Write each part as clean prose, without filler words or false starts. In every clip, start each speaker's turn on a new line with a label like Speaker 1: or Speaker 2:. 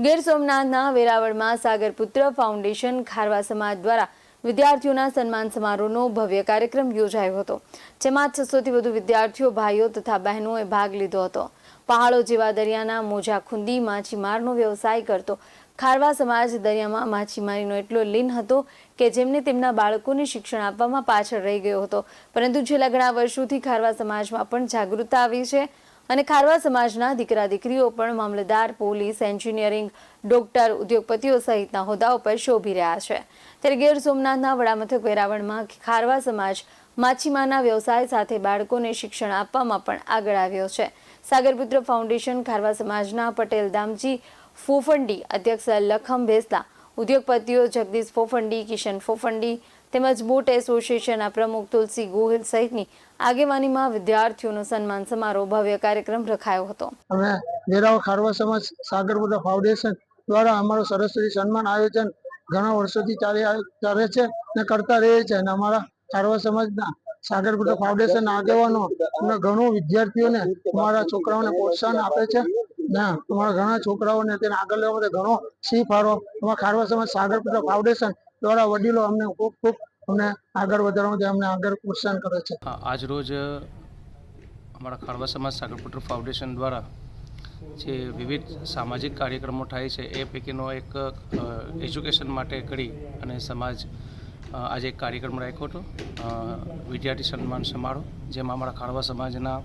Speaker 1: Gir સોમનાથના વેરાવળમાં Sagarputra foundation ખારવા સમાજ દ્વારા વિદ્યાર્થીઓના સન્માન સમારોહનો ભવ્ય કાર્યક્રમ યોજાયો હતો, જેમાં 600થી વધુ વિદ્યાર્થીઓ, ભાઈઓ તથા બહેનોએ ભાગ લીધો હતો। પહાડો જેવા દરિયાના મોજા ખૂંદી માછીમારનો વ્યવસાય કરતો ખારવા સમાજ દરિયામાં માછીમારીનો એટલો લીન હતો કે જેમને તેમના બાળકોને શિક્ષણ આપવામાં પાછળ રહી ગયો હતો, પરંતુ છેલ્લા ઘણા વર્ષોથી ખારવા સમાજમાં પણ જાગૃતતા આવી છે અને ખારવા સમાજના દીકરા દીકરીઓ પણ મામલતદાર, પોલીસ, એન્જિનિયરિંગ, ડોક્ટર, ઉદ્યોગપતિઓ સહિતના હોદ્દાઓ પર શોભી રહ્યા છે। ત્યારે ગીર સોમનાથના વડામથક વેરાવળમાં ખારવા સમાજ માછીમારના વ્યવસાય સાથે બાળકોને શિક્ષણ આપવામાં પણ આગળ આવ્યો છે। સાગરપુત્ર ફાઉન્ડેશન ખારવા સમાજના પટેલ દામજી ફોફંડી, અધ્યક્ષ લખમ ભેસલા, ઉદ્યોગપતિઓ જગદીશ ફોફંડી, કિશન ફોફંડી તેમજ બોટ એસોસિએશનના પ્રમુખ તુલસી ગોહિલ સહિતની આગેવાનીમાં વિદ્યાર્થીઓનો સન્માન સમારોહ ભવ્ય કાર્યક્રમ રખાયો હતો।
Speaker 2: અમે વેરાવળ ખારવા સમાજ સાગરપુત્ર ફાઉન્ડેશન દ્વારા અમારું સરસ્વતી સન્માન આયોજન ઘણા વર્ષોથી ચાલે છે અને કરતા રહે છે અને અમારા ખારવા સમાજના સાગરપુત્ર ફાઉન્ડેશનના આગેવાનો અમને ઘણું વિદ્યાર્થીઓને અમારા છોકરાઓને પ્રોત્સાહન આપે છે ને અમારા ઘણા છોકરાઓને તેને આગળ લેવા માટે ઘણો શી ફાળો અમારા ખારવા સમાજ સાગરપુત્ર ફાઉન્ડેશન દ્વારા વડીલો અમને ખૂબ અમને આગળ વધારવા માટે અમને આગળ પ્રોત્સાહન કરે છે।
Speaker 3: આજ રોજ અમારા ખારવા સમાજ સાગરપુત્ર ફાઉન્ડેશન દ્વારા જે વિવિધ સામાજિક કાર્યક્રમો થાય છે એ પૈકીનો એક એજ્યુકેશન માટે કરી અને સમાજ આજે એક કાર્યક્રમ રાખ્યો હતો, વિદ્યાર્થી સન્માન સમારોહ, જેમાં અમારા ખારવા સમાજના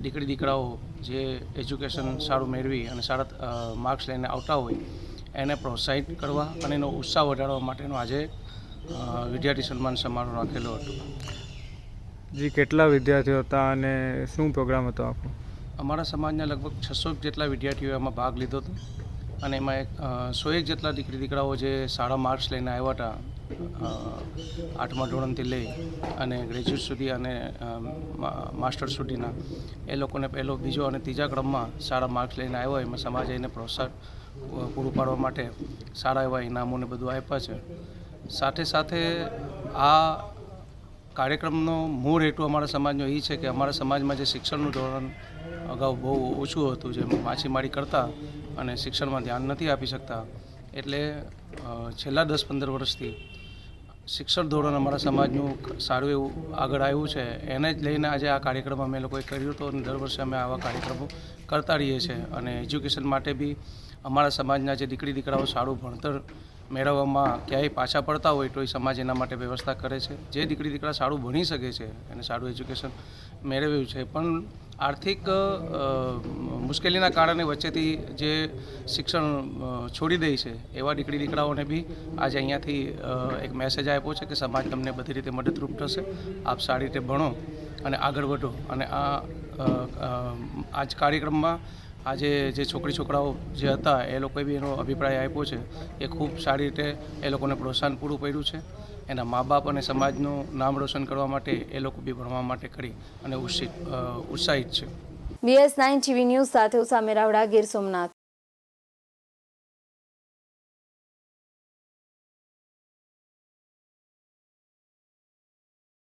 Speaker 3: દીકરી દીકરાઓ જે એજ્યુકેશન સારું મેળવી અને સારા માર્ક્સ લઈને આવતા હોય એને પ્રોત્સાહિત કરવા અને એનો ઉત્સાહ વધારવા માટેનો આજે વિદ્યાર્થી સન્માન સમારોહ રાખેલો હતો।
Speaker 4: જી, કેટલા વિદ્યાર્થીઓ હતા અને શું પ્રોગ્રામ હતો આખો?
Speaker 3: અમારા સમાજના લગભગ 600 જેટલા વિદ્યાર્થીઓએ એમાં ભાગ લીધો હતો અને એમાં 101 જેટલા દીકરી દીકરાઓ જે સારા માર્ક્સ લઈને આવ્યા હતા, 8મા ધોરણથી લઈ અને ગ્રેજ્યુએટ સુધી અને માસ્ટર સુધીના, એ લોકોને પહેલો, બીજો અને ત્રીજા ક્રમમાં સારા માર્ક્સ લઈને આવ્યા એમાં સમાજે એને પ્રોત્સાહન પૂરું પાડવા માટે સારા એવા ઇનામોને બધું આપ્યા છે। સાથે સાથે આ કાર્યક્રમનો મૂળ હેતુ અમારા સમાજનો એ છે કે અમારા સમાજમાં જે શિક્ષણનું ધોરણ અગાઉ બહુ ઓછું હતું, જેમ માછીમારી કરતા અને શિક્ષણમાં ધ્યાન નથી આપી શકતા, એટલે છેલ્લા 10-15 વર્ષથી શિક્ષણ ધોરણ અમારા સમાજનું સારું એવું આગળ આવ્યું છે। એને જ લઈને આજે આ કાર્યક્રમ અમે લોકોએ કર્યો હતો અને દર વર્ષે અમે આવા કાર્યક્રમો કરતા રહીએ છીએ અને એજ્યુકેશન માટે બી અમારા સમાજના જે દીકરી દીકરાઓ સારું ભણતર મેળવવામાં ક્યાંય પાછા પડતા હોય તો એ સમાજ એના માટે વ્યવસ્થા કરે છે। જે દીકરી દીકરા સારું ભણી શકે છે અને સારું એજ્યુકેશન મેળવ્યું છે પણ આર્થિક મુશ્કેલીના કારણે વચ્ચેથી જે શિક્ષણ છોડી દે છે એવા દીકરી દીકરાઓને બી આજે અહીંયાથી એક મેસેજ આપ્યો છે કે સમાજ તમને બધી રીતે મદદરૂપ થશે, આપ સારી રીતે ભણો અને આગળ વધો। અને આ જ કાર્યક્રમમાં આજે જે છોકરાઓ જે હતા એ લોકોએ બી એનો અભિપ્રાય આપ્યો છે, એ ખૂબ સારી રીતે એ લોકોને પ્રોત્સાહન પૂરું પાડ્યું છે। એના મા બાપ અને સમાજનું નામ રોશન કરવા માટે એ લોકો બી ભણવા માટે કરી અને ઉત્સાહિત છે।
Speaker 1: BS9 TV ન્યૂઝ સાથે ઉસામે રાવડા, ગીર સોમનાથ।